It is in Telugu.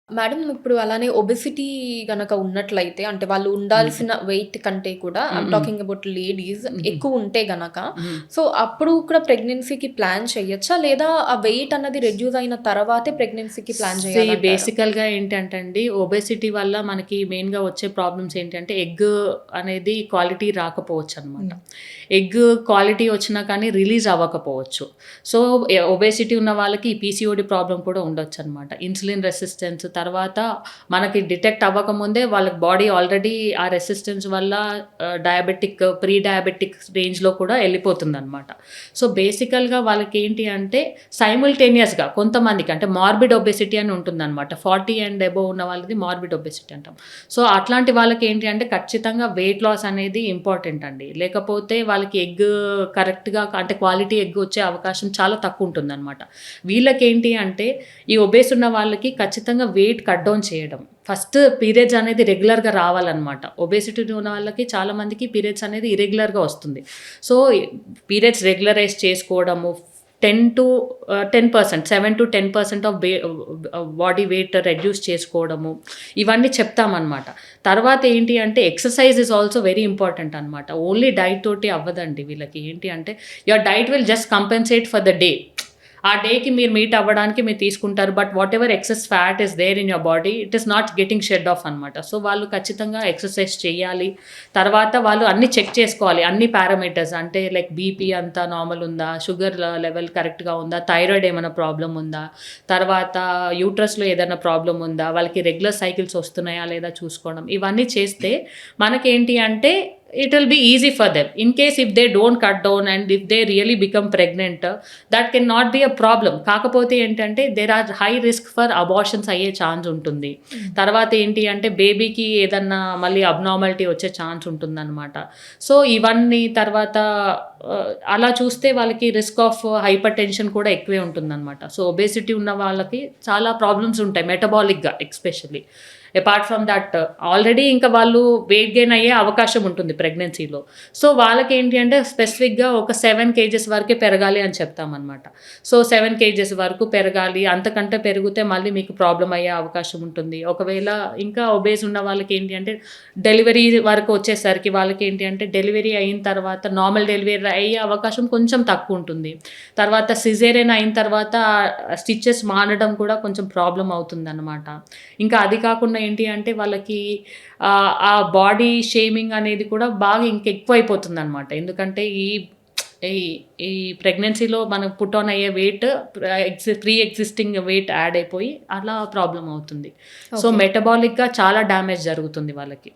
మేడం ఇప్పుడు అలానే ఒబెసిటీ గనక ఉన్నట్లయితే అంటే వాళ్ళు హ్మ్. ఉండాల్సిన వెయిట్ కంటే కూడా ఐమ్ హ్మ్. టాకింగ్ అబౌట్ లేడీస్ హుహు. ఎక్కువ ఉంటే గనక హ్మ్. సో అప్పుడు కూడా ప్రెగ్నెన్సీకి ప్లాన్ చేయొచ్చా? లేదా ఆ వెయిట్ అన్నది రెడ్యూస్ అయిన తర్వాతే ప్రెగ్నెన్సీకి ప్లాన్ చేయాలంటారా? బేసికల్‌గా ఏంటంటే అండి, ఒబెసిటీ వల్ల మనకి మెయిన్‌గా వచ్చే ప్రాబ్లమ్స్ ఏంటంటే, ఎగ్ అనేది క్వాలిటీ రాకపోవచ్చనమాట. హ్మ్. ఎగ్ క్వాలిటీ వచ్చినా కానీ రిలీజ్ అవ్వకపోవచ్చు. సో, ఒబెసిటీ ఉన్న వాళ్ళకి ఈ పీసీఓడీ ప్రాబ్లమ్ కూడా ఉండొచ్చనమాట. ఇన్సులిన్ రెసిస్టెన్స్ తర్వాత మనకి డిటెక్ట్ అవ్వకముందే వాళ్ళకి బాడీ ఆల్రెడీ ఆ రెసిస్టెన్స్ వల్ల డయాబెటిక్, ప్రీ డయాబెటిక్ రేంజ్‌లో కూడా ఎళ్ళిపోతుందనమాట. సో, బేసికల్‌గా వాళ్ళకేంటి అంటే సైమల్టేనియస్‌గా కొంతమందికి అంటే మార్బిడ్ ఒబెసిటీ అని ఉంటుందనమాట. 40 అండ్ అబోవ్ ఉన్న వాళ్ళది మార్బిడ్ ఒబెసిటీ అంటాం. సో, అట్లాంటి వాళ్ళకేంటి అంటే ఖచ్చితంగా వెయిట్ లాస్ అనేది ఇంపార్టెంట్ అండి. లేకపోతే వాళ్ళకి ఎగ్ కరెక్ట్‌గా అంటే క్వాలిటీ ఎగ్ వచ్చే అవకాశం చాలా తక్కువుంటుందనమాట. వీళ్ళకేంటి అంటే ఈ ఒబేస్ ఉన్న వాళ్ళకి ఖచ్చితంగా వెయిట్ కట్ డౌన్ చేయడం. ఫస్ట్ పీరియడ్స్ అనేది రెగ్యులర్‌గా రావాలనమాట. ఒబేసిటీ ఉన్న వాళ్ళకి చాలా మందికి పీరియడ్స్ అనేది ఇర్రెగ్యులర్‌గా వస్తుంది. సో, పీరియడ్స్ రెగ్యులరైజ్ చేసుకోవడము 10% 7-10% ఆఫ్ బాడీ వెయిట్ రెడ్యూస్ చేసుకోవడము. ఇవన్నీ చెప్తామనమాట. తర్వాత ఏంటి అంటే exercise is also very important అనమాట. ఓన్లీ డైట్ తోటి అవ్వదండి వీళ్ళకి. ఏంటి అంటే your diet will just compensate for the day. ఆ డేకి మీరు మీట్ అవ్వడానికి మీరు తీసుకుంటారు. But whatever excess fat is there in your body it is not getting shed off అనమాట. సో, వాళ్ళు ఖచ్చితంగా ఎక్సర్సైజ్ చేయాలి. తర్వాత వాళ్ళు అన్నీ చెక్ చేసుకోవాలి. అన్ని పారామీటర్స్ అంటే లైక్ బీపీ అంతా నార్మల్ ఉందా? షుగర్ లెవెల్ కరెక్ట్‌గా ఉందా? థైరాయిడ్ ఏమైనా ప్రాబ్లమ్ ఉందా? తర్వాత యూట్రస్‌లో ఏదైనా ప్రాబ్లమ్ ఉందా? వాళ్ళకి రెగ్యులర్ సైకిల్స్ వస్తున్నాయా లేదా చూసుకోవడం. ఇవన్నీ చేస్తే మనకేంటి అంటే it will be easy for them. In case if they don't cut down and if they really become pregnant, that cannot be a problem. కాకపోతే ఏంటంటే there are high risk for abortions అయ్యే ఛాన్స్ ఉంటుంది. హ్మ్. తర్వాత ఏంటి అంటే బేబీకి ఏదన్నా మళ్ళీ అబ్నార్మాలిటీ వచ్చే ఛాన్స్ ఉంటుందనమాట. సో, ఇవన్నీ తర్వాత అలా చూస్తే వాళ్ళకి రిస్క్ ఆఫ్ హైపర్ టెన్షన్ కూడా ఎక్కువే ఉంటుందనమాట. సో, ఒబేసిటీ ఉన్న వాళ్ళకి చాలా ప్రాబ్లమ్స్ ఉంటాయి మెటబాలిక్‌గా especially. Apart from that already ఇంకా వాళ్ళు వెయిట్ గెయిన్ అయ్యే అవకాశం ఉంటుంది ప్రెగ్నెన్సీలో. సో, వాళ్ళకేంటి అంటే స్పెసిఫిక్‌గా ఒక 7 కేజెస్ వరకే పెరగాలి అని చెప్తామనమాట. సో, 7 కేజెస్ వరకు పెరగాలి. అంతకంటే పెరిగితే మళ్ళీ మీకు ప్రాబ్లమ్ అయ్యే అవకాశం ఉంటుంది. ఒకవేళ ఇంకా ఒబేస్ ఉన్న వాళ్ళకేంటి అంటే డెలివరీ వరకు వచ్చేసరికి వాళ్ళకేంటి అంటే డెలివరీ అయిన తర్వాత నార్మల్ డెలివరీ అయ్యే అవకాశం కొంచెం తక్కువుంటుంది. తర్వాత సిజేరియన్ అయిన తర్వాత స్టిచెస్ మానడం కూడా కొంచెం ప్రాబ్లమ్ అవుతుందనమాట. ఇంకా అది కాకుండా ఏంటి అంటే వాళ్ళకి ఆ బాడీ షేమింగ్ అనేది కూడా బాగా ఇంకెక్కువైపోతుందనమాట. ఎందుకంటే ఈ ఈ ఈ ప్రెగ్నెన్సీలో మనం పుట్ ఆన్ అయ్యే weight pre existing weight add అయిపోయి అలా ప్రాబ్లమ్ అవుతుంది. So, okay. మెటబాలిక్‌గా చాలా డ్యామేజ్ జరుగుతుంది వాళ్ళకి.